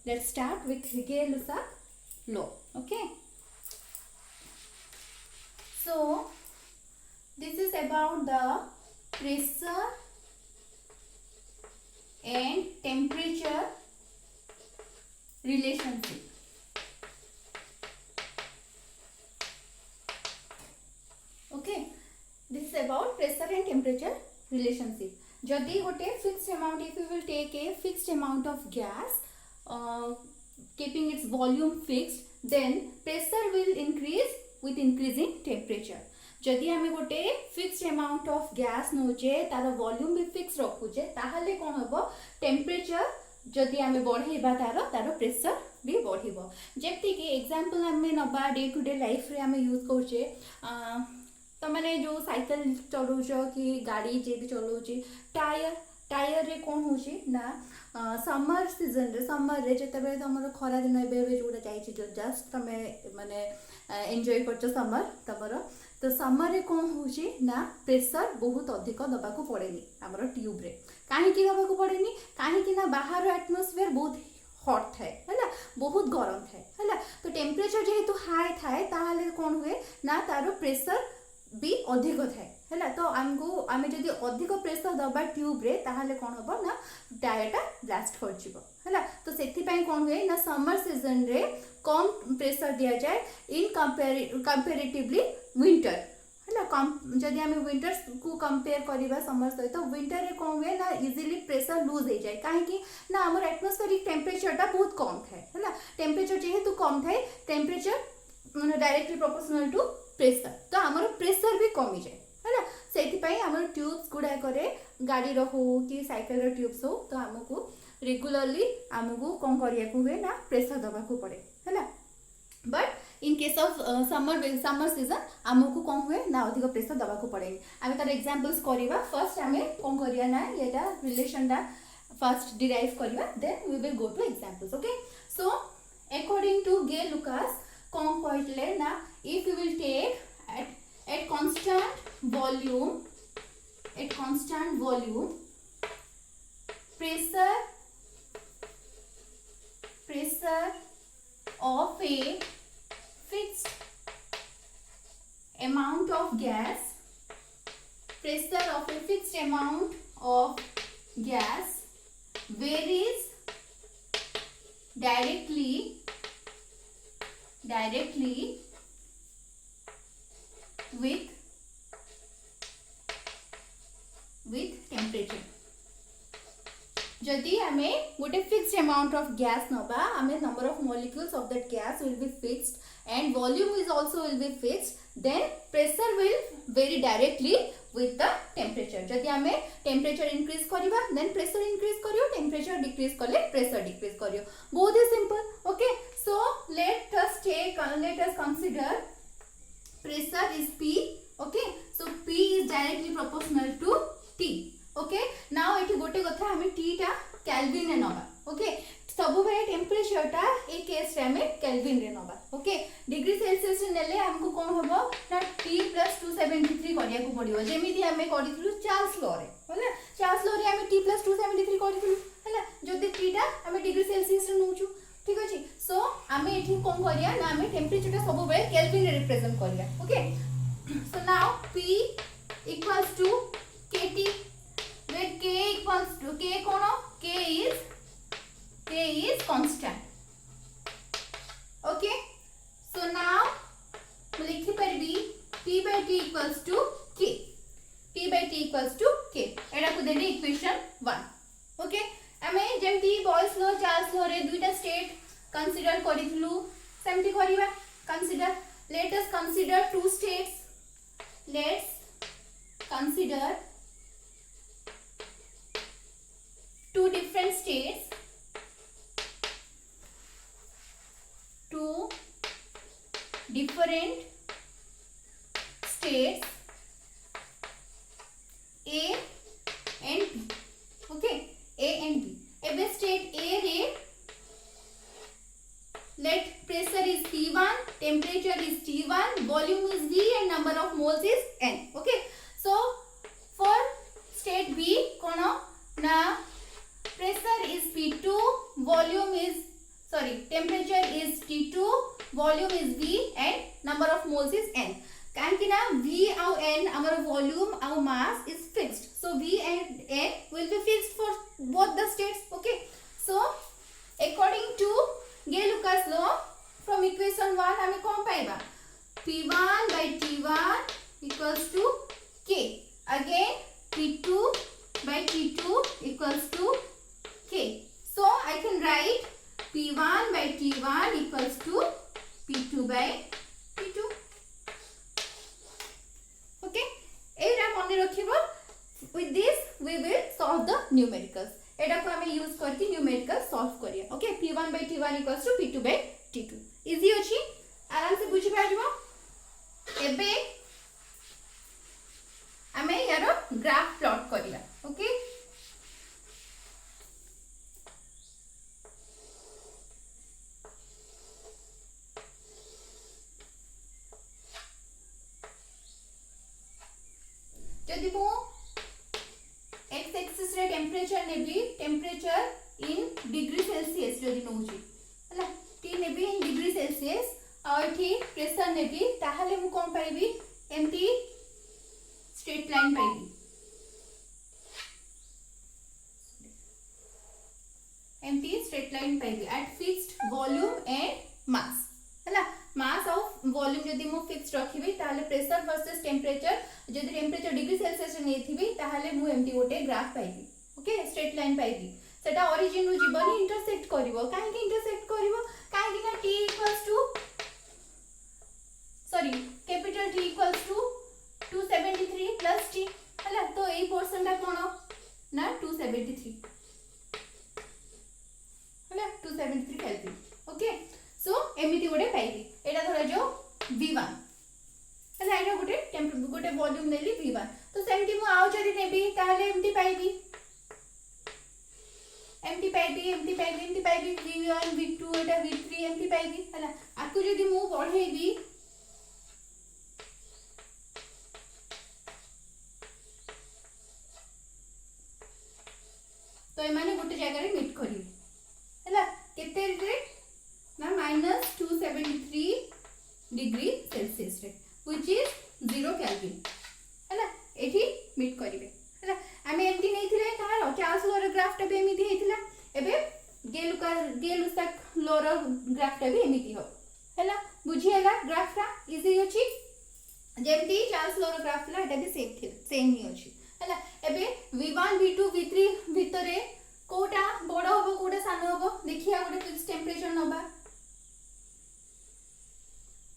Let's start with Higge-Lussac law. Okay. So this is about the pressure and temperature relationship. Okay, this is about pressure and temperature relationship. Jodi gote fixed amount, if you will take a fixed amount of gas, keeping its volume fixed, then pressure will increase with increasing temperature. जदि आम गोटे fixed amount of gas नौचे तार volume भी fix रखुचे ताहले कौन हम temperature जदि आम बढ़ेबा तार प्रेशर भी बढ़िबो जेमती कि एग्जांपल आम नबा डे टू डे लाइफ रे आम यूज करछे तो मैंने जो साइकिल चलाउछ कि गाड़ी जे भी चलाउछ टायर रे कौन होची ना समर सीजन रे समर रे जते बेले हमर खरा दिन एबे जोडा जाईची जस्ट तमे माने एन्जॉय करछ समर तमर तो समर रे कौन होची ना प्रेशर बहुत अधिक दबा को पड़ेनी हमर ट्यूब रे काहे की दबा को पड़ेनी काहे की ना बाहर एटमॉस्फेयर बहुत हॉट थाए हैला बहुत गरम थाए हैला तो टेम्परेचर जेहेतु हाई थाए ताहाले कौन हुए ना तारो प्रेशर भी अधिक थाए हैला तो आमको आमे जदि अधिक प्रेशर दबा ट्यूब रे ताहाले कौन हबो ना टायरटा ब्लास्ट कर जिवो हैला तो सेति पई कौन हुए ना समर सीजन रे कम प्रेशर दिया जाए इन कंपैरेटिवली विंटर हैला कम जदि आमे विंटर को कंपेयर करबा समर सहित तो विंटर रे कौन हुए ना इजीली प्रेशर लूज हो जाए काहे कि ना हमर एटमॉस्फेरिक टेम्परेचरटा बहुत कम थाए हैला टेम्परेचर जेहेतु कम थाए टेम्परेचर माने डायरेक्टली प्रोपोर्शनल टू प्रेशर तो हमर प्रेशर भी कमी जाए हैला सेति पई हमर ट्यूब्स गुडा करे गाड़ी रो हो कि साइकिल रो ट्यूब्स हो तो हमको रेगुलरली हमको कोन करिया को हुए ना प्रेशर दबा को पड़े हैला but in case of summer season हमको कोन हुए ना अधिक प्रेशर दबा को पड़े आमे तार एग्जांपल्स करबा फर्स्ट आमे कोन करिया ना एटा रिलेशन दा फर्स्ट डिराइव करबा then we will go to examples okay so according to Gay-Lussac कोन कहले ना if you will take at constant volume pressure of a fixed amount of gas varies directly with temperature जदि हमें गोटे fixed amount of gas नबा हमें number of molecules of that gas will be fixed and volume is also will be fixed then pressure will vary directly with the temperature जदि हमें temperature increase करिबा then pressure increase करियो temperature decrease करले pressure decrease करियो बहुत ही simple okay so let us consider pressure is P okay so P is directly proportional to T okay now एठी गोटे कथा हमें T टा केल्विन रे नबा okay सब बेले टेम्परेचर टा ए केस रे हमें केल्विन रे नबा ओके डिग्री सेल्सियस रे नेले हमको कोन होबो ना T + 273 करिया को पड़ियो जेमिति हमें करिथलु चार्ल्स लॉ रे होला चार्ल्स लॉ रे हमें T + 273 करिथलु होला जदि T टा हमें डिग्री सेल्सियस रे नउछु ठीक अछि सो हमें एठी कोन करिया ना हमें टेम्परेचर टा सब बेले केल्विन रे रिप्रेजेंट करिया okay so now P equals to kT where K equals to K kono K is constant okay so now लिखि परबी P/T equals to K P/T equals to K एटा को देनी इक्वेशन 1 ओके हमें जेमती Boyle's law Charles law रे दुईटा state consider करिथलु सेमती करिवा consider let us consider two states let's consider two different states A and B okay A and B एबे state A रे let pressure is P1 temperature is T1 volume is V and number of moles is N okay so for state B kono na pressure is P2, volume is temperature is T2, volume is V and number of moles is N. काहे ना V और N our volume और mass is fixed, so V and N will be fixed for both the states. Okay, so according to Gay-Lucas law from equation 1 हमें कौन पाएगा P1 by T1 equals to K, again P2 by T2 equals to K. So I can write P1 by T1 equals to P2 by T2. Okay, era मन रखिबो. With this we will solve the numericals. एटा को हमें use करके numerical solve करिया. Okay, P1 by T1 equals to P2 by T2. Easy अछि, आराम से बुझि पाजबो. एबे हमें यारो ग्राफ प्लॉट करिया. ओके, जदि मु एक्स एक्सिस रे टेम्परेचर नेबी, टेम्परेचर इन डिग्री सेल्सियस जदि नउची हला, टी नेबी इन डिग्री सेल्सियस और ठी प्रेशर नेबी, ताहाले मु कोन पाइबी एमटी स्ट्रेट लाइन पाइबी. एमटी स्ट्रेट लाइन पाइबी at fixed volume and mass. हला, मास ऑफ वॉल्यूम जदि मु फिक्स रखिबी ताहाले प्रेशर वर्सेस टेम्परेचर, जदि टेम्परेचर डिग्री सेल्सियस रे नेथिबी ताहाले मु एमटी गोटे ग्राफ पाइबी. Okay, straight line पाइबी. सेटा ओरिजिन रु जीवनी इंटरसेक्ट करिवो. काहे कि इंटरसेक्ट करिवो, काहे कि ना t equals to capital T equals to 273 plus t. हला, तो एई पोर्शन ता कोन ना 273. हला, 273 हेल्पी. ओके, सो एमिति गोटे पाइबी. एटा धरा जो V1 हला, एटा गोटे वॉल्यूम नेली V1. तो सेमति मु आउ जदि नेबी ताहाले एमति पाइबी V1 V2 एटा V3 एमति पाइबी. हला, आकु जदि मु बढ़ेबी तो एमाने गोटे जगह रे मीट करिवे. हला, केते रे ना -273 डिग्री सेल्सियस रे, which is 0 Kelvin. हला, एठी मीट करिवे. हला, आमे एमती नै थिले कार चार्ल्स लॉ रो ग्राफ टा बे एमिति हेतिला. एबे Gay-Lussac लॉ रो ग्राफ टा बे एमिति हो. हला, बुझी हला ग्राफ टा इजी अछि. जेमती चार्ल्स लॉ रो ग्राफ ला एटा बे सेम ही अछि. हला, एबे V1 V2 V3 भितरे कोटा बड़ होबो कोटा सान होबो देखिया. गोटे फिक्स टेम्परेचर नबा.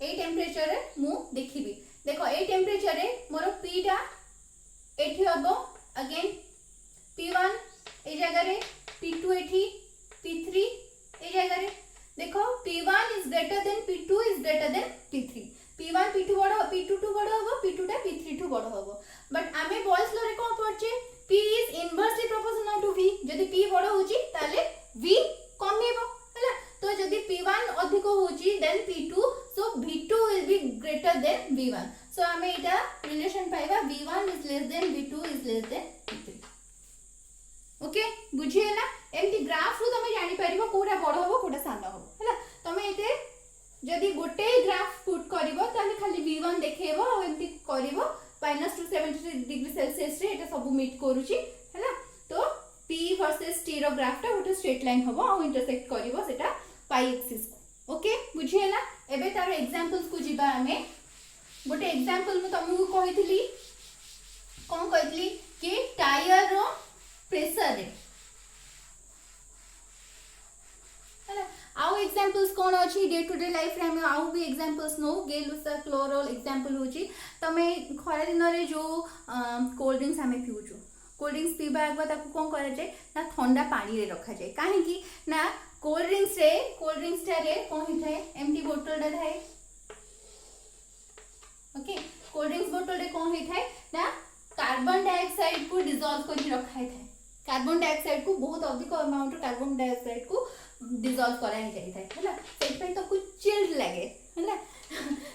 ए टेम्परेचर रे मु देखिबी. देखो ए टेम्परेचर रे मोर P टा एठी होबो, अगेन P1 ए जगह रे, P2 एठी, P3 ए जगह रे. देखो P1 is greater than P2 is greater than P3. P1 P2 बड़, P2 टू बड़ होबो, P2 टा P3 टू बड़ होबो. बट आमे बॉयज लॉ रे कोन पढचे P is inversely proportional to V. जदि P बड़ होची ताले V कमेबो. हला, तो जदि P1 अधिक होची then P2, so V2 will be greater than V1. So आमे एटा रिलेशन पाइबा V1 is less than V2 is less than V3. Okay, बुझी हैला. एमती ग्राफ रु तमे जानि परिबो कोटा बड़ होबो कोटा सान होबो. हला, तमे एते जदि गोटे ग्राफ पुट करिवो ताले खाली V1 देखेबो और एमती करिवो -273 डिग्री सेल्सियस रे एटा सब मीट करूची. हला, तो P वर्सेस T रो ग्राफ टा गोटे स्ट्रेट लाइन होबो और इंटरसेक्ट करिवो सेटा पाई एक्सिस को. ओके, बुझी हैला. एबे तार एग्जांपल्स को जिबा हमें. गोटे एग्जांपल मु तुमको कहितली कोन कहितली कि टायर रो प्रेशर रे. हला, आउ एग्जांपल्स कोन अछि डे टू डे लाइफ रे हम आउ भी एग्जांपल्स नो. Gay-Lussac लॉ रो एग्जांपल होची तमे खरा दिन रे जो कोल्ड ड्रिंक्स हमें पिउचो. कोल्ड ड्रिंक्स पीबा आगवा ताको कोन करा जाय ना ठंडा पानी रे रखा जाय. काहे कि ना कोल्ड ड्रिंक्स रे कोन हि थाए एम्प्टी बोतल रे थाए. ओके, कोल्ड ड्रिंक्स बोतल रे कोन हि थाए ना कार्बन डाइऑक्साइड को डिसॉल्व करि रखा थाए. कार्बन डाइऑक्साइड को बहुत अधिक अमाउंट कार्बन डाइऑक्साइड को डिसॉल्व करा जाय थाए. हला, सेट पे तो कुछ चिल्ड लागे. हला,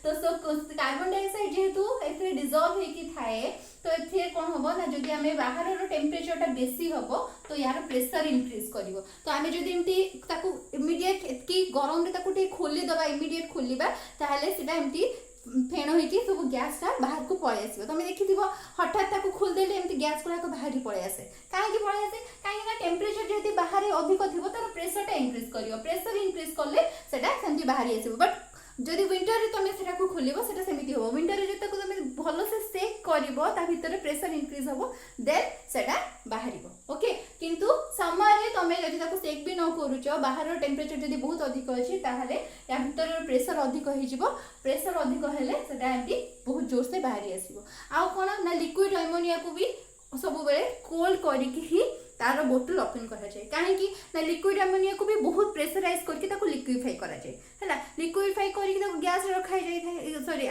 तो सो कार्बन डाइऑक्साइड जेहेतु एथे डिसॉल्व हेकी थाए तो एथे कोन हबो ना जदी हमें बाहर रो टेम्परेचर टा बेसी हबो तो यार प्रेशर इंक्रीज करिवो तो हमें जदी एमती ताकू इमीडिएट एतकी गरम रे ताकू टे खोली दबा इमीडिएट खोलिबा ताहले सेटा एमती फेण होइकी सब गैस टा बाहर को पळे आसीबो तुम देखिथिबो हठात ताकू खोल देले एमती गैस गुडा को बाहर पळे आसे काहे कि पळे आसे काहे ना टेम्परेचर जेती बाहर अधिक थिबो तार प्रेशर टा इंक्रीज करियो प्रेशर इंक्रीज करले सेटा सेमती बाहर आसीबो बट जदि विंटर रे तुम सेटा को खोलिबो सेटा सेमिति होबो विंटर रे जता को तुम भलो से सेक करबो ता भीतर प्रेशर इंक्रीज होबो देन सेटा बाहरिबो ओके किंतु समर रे तुम जदि ताको सेक भी न करूचो बाहर रो टेम्परेचर जदि बहुत अधिक अछि ताहले या भीतर रो प्रेशर अधिक होई जिवो प्रेशर अधिक हेले सेटा एंटी बहुत जोर से बाहरी आसीबो आ कोन ना लिक्विड अमोनिया को भी सब बेले कोल्ड करिकि ही तार बोतल ओपन करा जाए काहे कि ना लिक्विड अमोनिया को भी बहुत प्रेशराइज करके ताको लिक्विफाई करा जाए हैला लिक्विफाई करके ताको गैस रे रखा जाय थाए सॉरी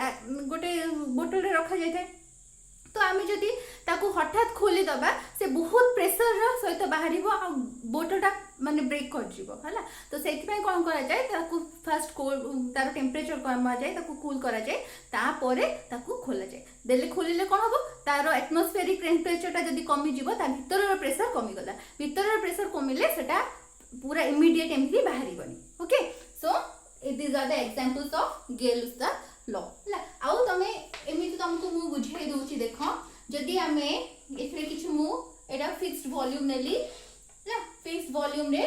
गोटे बोतल रे रखा जाय थाए तो आमे जदी ताको हठात खोली दबा से बहुत प्रेशर रो सहित बाहरिबो आ बोतलटा माने ब्रेक कर जिवो हला तो सेति पय कोन करा जाय ताको फर्स्ट तार टेम्परेचर कमा जाय ताको कूल करा जाय ता परे ताको खोला जाय देले खोलिले कोन हबो तार एटमॉस्फेरिक टेम्परेचर टा जदी कमी जिवो ता भीतर रो प्रेशर कमी गला भीतर रो प्रेशर कमिले सेटा पूरा इमीडिएट एमती बाहरिबनी okay so these are the examples of Gale-Lussac law ला आउ तमे एमिति तुमको मु बुझाई दोची देखो जदी हमें एथरे किछ मु एटा फिक्स्ड वॉल्यूम नेली ला फिक्स्ड वॉल्यूम रे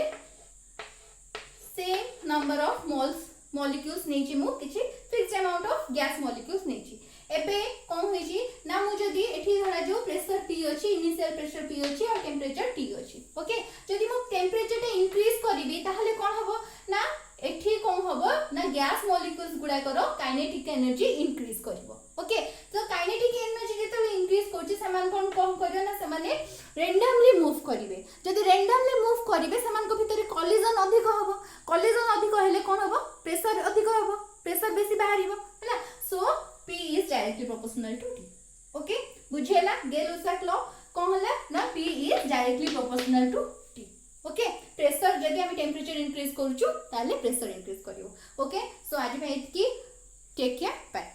सेम नंबर ऑफ मॉलिक्यूल्स नेची मु किछ fixed amount of gas molecules नेची एबे कोन होईची ना मु जदी एठी धरा जो प्रेशर T अछि इनिशियल प्रेशर P अछि और टेम्परेचर T अछि ओके जदी मु टेम्परेचर टे इंक्रीज करिवि ताहले कोन हबो ना एठी कोन हबो ना गैस मॉलिक्यूल्स गुडा करो काइनेटिक एनर्जी इंक्रीज करबो ओके तो काइनेटिक एनर्जी जेतो इंक्रीज करछि समान कोन करियो ना समाने रैंडमली मूव करिवे जदी रैंडमली मूव करिवे समान को भीतर कोलिजन अधिक हबो कोलिजन अधिक हेले कोन हबो प्रेशर अधिक हबो प्रेशर बेसी बाहरिबो हैला सो P is directly proportional to T okay बुझेला Gale-Lussac law कोन होला ना P is directly proportional to T okay pressure जदी हम टेम्परेचर इंक्रीज करछु ताले प्रेशर इंक्रीज करियो ओके सो आज पे इतकी टेक केयर बाय।